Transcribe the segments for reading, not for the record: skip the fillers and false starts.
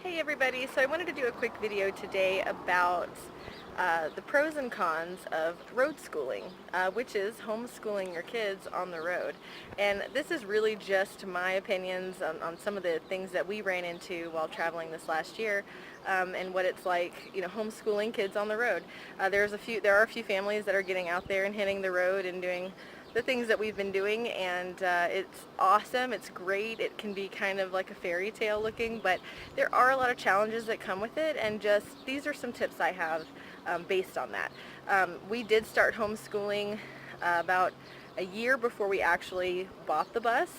Hey everybody, so I wanted to do a quick video today about the pros and cons of road schooling, which is homeschooling your kids on the road. And this is really just my opinions on some of the things that we ran into while traveling this last year, and what it's like, homeschooling kids on the road. There are a few families that are getting out there and hitting the road and doing the things that we've been doing, and it's awesome, it's great. It can be kind of like a fairy tale looking, but there are a lot of challenges that come with it, and just these are some tips I have based on that. We did start homeschooling about a year before we actually bought the bus,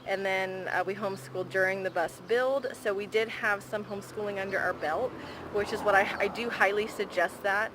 and then we homeschooled during the bus build, so we did have some homeschooling under our belt, which is what I do highly suggest that,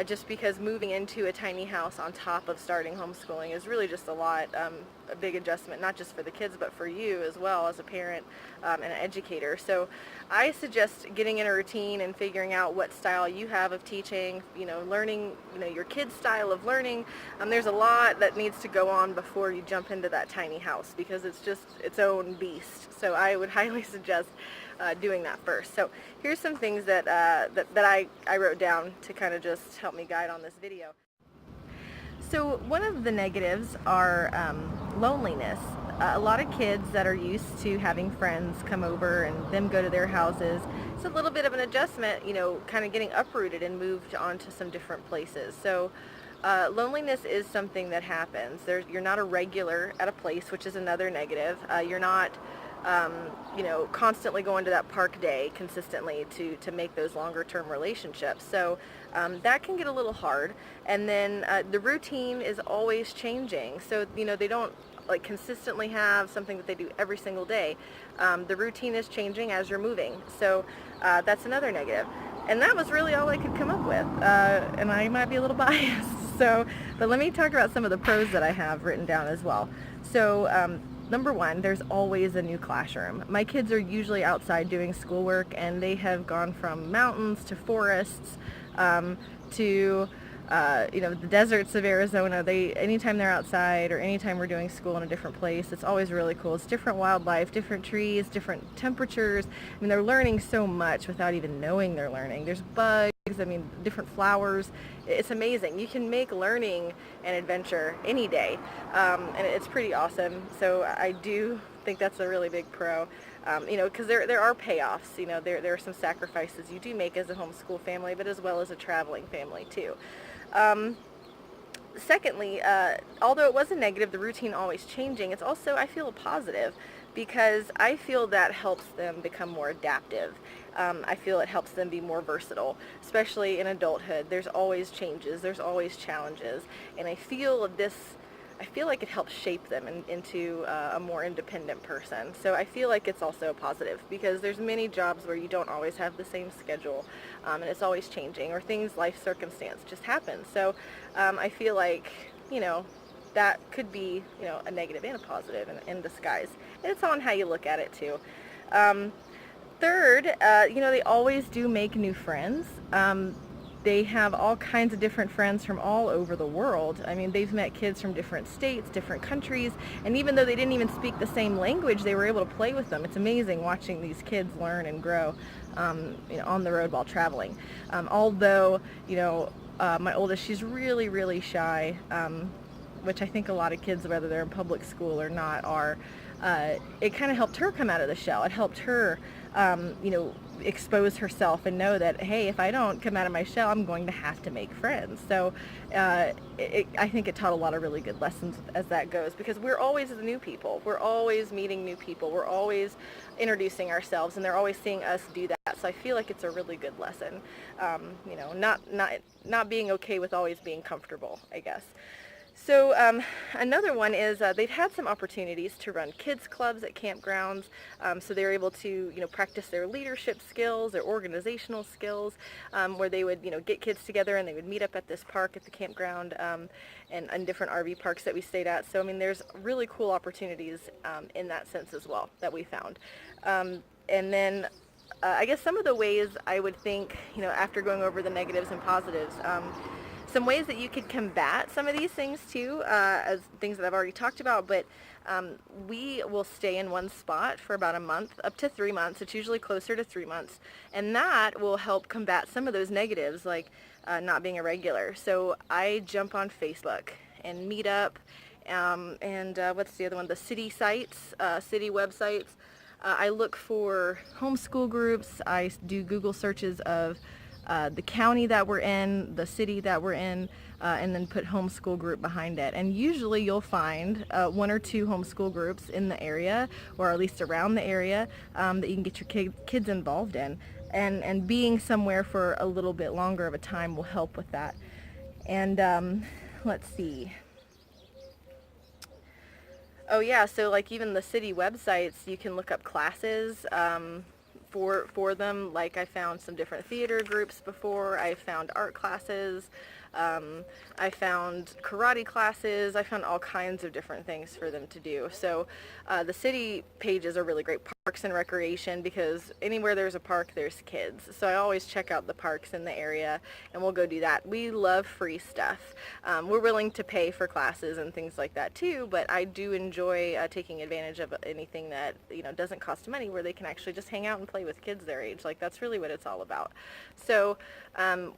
just because moving into a tiny house on top of starting homeschooling is really just a big adjustment, not just for the kids but for you as well as a parent and an educator. So I suggest getting in a routine and figuring out what style you have of teaching, learning, your kids' style of learning. There's a lot that needs to go on before you jump into that tiny house, because it's just its own beast. So I would highly suggest doing that first. So here's some things that I wrote down to kind of just help me guide on this video. So one of the negatives are loneliness. A lot of kids that are used to having friends come over and them go to their houses, it's a little bit of an adjustment, kind of getting uprooted and moved on to some different places. So loneliness is something that happens. You're not a regular at a place, which is another negative. You're not constantly going to that park day consistently to make those longer term relationships. So that can get a little hard. And then the routine is always changing. So, they don't consistently have something that they do every single day. The routine is changing as you're moving. So that's another negative. And that was really all I could come up with. And I might be a little biased. But let me talk about some of the pros that I have written down as well. So number one, there's always a new classroom. My kids are usually outside doing schoolwork, and they have gone from mountains to forests to the deserts of Arizona. Anytime they're outside or anytime we're doing school in a different place, it's always really cool. It's different wildlife, different trees, different temperatures. They're learning so much without even knowing they're learning. There's bugs, different flowers. It's amazing. You can make learning an adventure any day, and it's pretty awesome. So I do think that's a really big pro, because there are payoffs. There are some sacrifices you do make as a homeschool family, but as well as a traveling family too. Secondly, although it was a negative, the routine always changing, it's also, I feel, a positive, because I feel that helps them become more adaptive. I feel it helps them be more versatile, especially in adulthood. There's always changes, there's always challenges, and I feel like it helps shape them into a more independent person. So I feel like it's also a positive, because there's many jobs where you don't always have the same schedule, and it's always changing, or life circumstance just happen. So I feel like, that could be, a negative and a positive in disguise. And it's on how you look at it too. Third, they always do make new friends. They have all kinds of different friends from all over the world. They've met kids from different states, different countries, and even though they didn't even speak the same language, they were able to play with them. It's amazing watching these kids learn and grow on the road while traveling. Although, my oldest, she's really, really shy, which I think a lot of kids, whether they're in public school or not, are. It kind of helped her come out of the shell. It helped her, expose herself and know that, hey, if I don't come out of my shell, I'm going to have to make friends. So I think it taught a lot of really good lessons as that goes, because we're always the new people. We're always meeting new people. We're always introducing ourselves, and they're always seeing us do that. So I feel like it's a really good lesson. Not being okay with always being comfortable, I guess. So another one is they've had some opportunities to run kids clubs at campgrounds, so they're able to practice their leadership skills, their organizational skills, where they would get kids together and they would meet up at this park at the campground, and different RV parks that we stayed at. So there's really cool opportunities in that sense as well that we found. And then I guess some of the ways I would think, after going over the negatives and positives, some ways that you could combat some of these things too, as things that I've already talked about, but We will stay in one spot for about a month, up to 3 months. It's usually closer to 3 months, and that will help combat some of those negatives, like not being a regular. So I jump on Facebook and Meetup, and what's the other one? The city sites, city websites. I look for homeschool groups. I do Google searches of the county that we're in, the city that we're in, and then put homeschool group behind it. And usually you'll find 1 or 2 homeschool groups in the area, or at least around the area, that you can get your kids involved in. And being somewhere for a little bit longer of a time will help with that. And let's see. Oh yeah, so like even the city websites, you can look up classes for them. Like I found some different theater groups before. I found art classes. I found karate classes. I found all kinds of different things for them to do. So the city pages are really great. Parks and recreation, because anywhere there's a park, there's kids. So I always check out the parks in the area, and we'll go do that. We love free stuff. We're willing to pay for classes and things like that too, but I do enjoy taking advantage of anything that doesn't cost money, where they can actually just hang out and play with kids their age. Like that's really what it's all about. So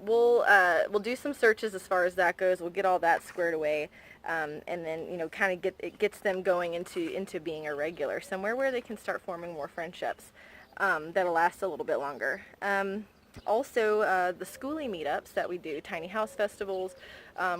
we'll do some searches as far as that goes. We'll get all that squared away. And then kind of gets them going into being a regular somewhere where they can start forming more friendships that'll last a little bit longer. Also, the Skoolie meetups that we do, Tinyhouse festivals.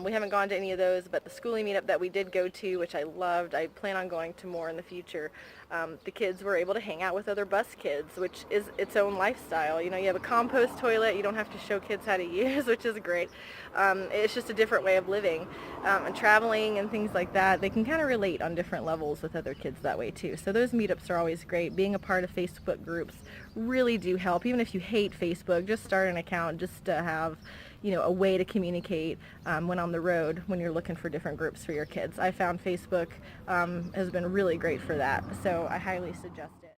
We haven't gone to any of those, but the Skoolie meetup that we did go to, which I loved, I plan on going to more in the future. The kids were able to hang out with other bus kids, which is its own lifestyle. You have a compost toilet you don't have to show kids how to use, which is great. It's just a different way of living. And traveling and things like that, they can kind of relate on different levels with other kids that way too. So those meetups are always great. Being a part of Facebook groups really do help. Even if you hate Facebook, just start an account just to have a way to communicate when on the road, when you're looking for different groups for your kids. I found Facebook has been really great for that, so I highly suggest it.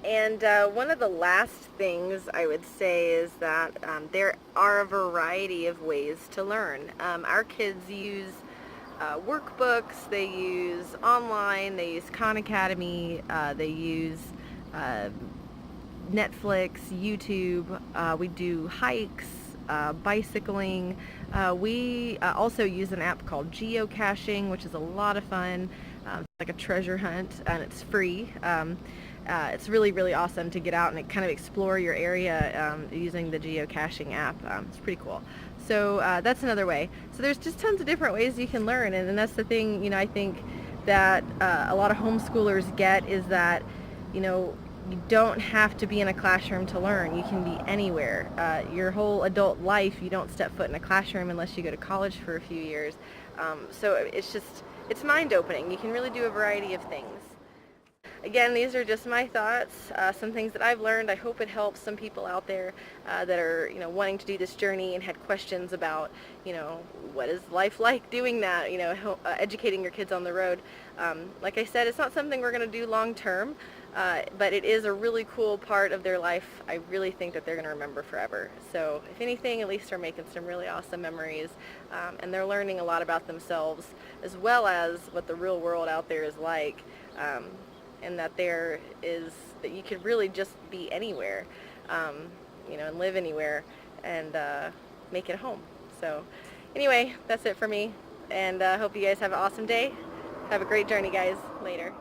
And one of the last things I would say is that there are a variety of ways to learn. Our kids use workbooks, they use online, they use Khan Academy, they use Netflix, YouTube, we do hikes, bicycling. We also use an app called geocaching, which is a lot of fun. It's like a treasure hunt, and it's free. It's really, really awesome to get out and kind of explore your area using the geocaching app. It's pretty cool. So that's another way. So there's just tons of different ways you can learn, and that's the thing, I think that a lot of homeschoolers get is that, you don't have to be in a classroom to learn. You can be anywhere. Your whole adult life, you don't step foot in a classroom unless you go to college for a few years. So it's mind-opening. You can really do a variety of things. Again, these are just my thoughts, some things that I've learned. I hope it helps some people out there that are, wanting to do this journey and had questions about, what is life like doing that, educating your kids on the road. Like I said, it's not something we're going to do long term, but it is a really cool part of their life. I really think that they're going to remember forever. So if anything, at least they're making some really awesome memories, and they're learning a lot about themselves, as well as what the real world out there is like. And that that you could really just be anywhere, and live anywhere, and make it a home. So anyway, that's it for me, and I hope you guys have an awesome day. Have a great journey, guys. Later.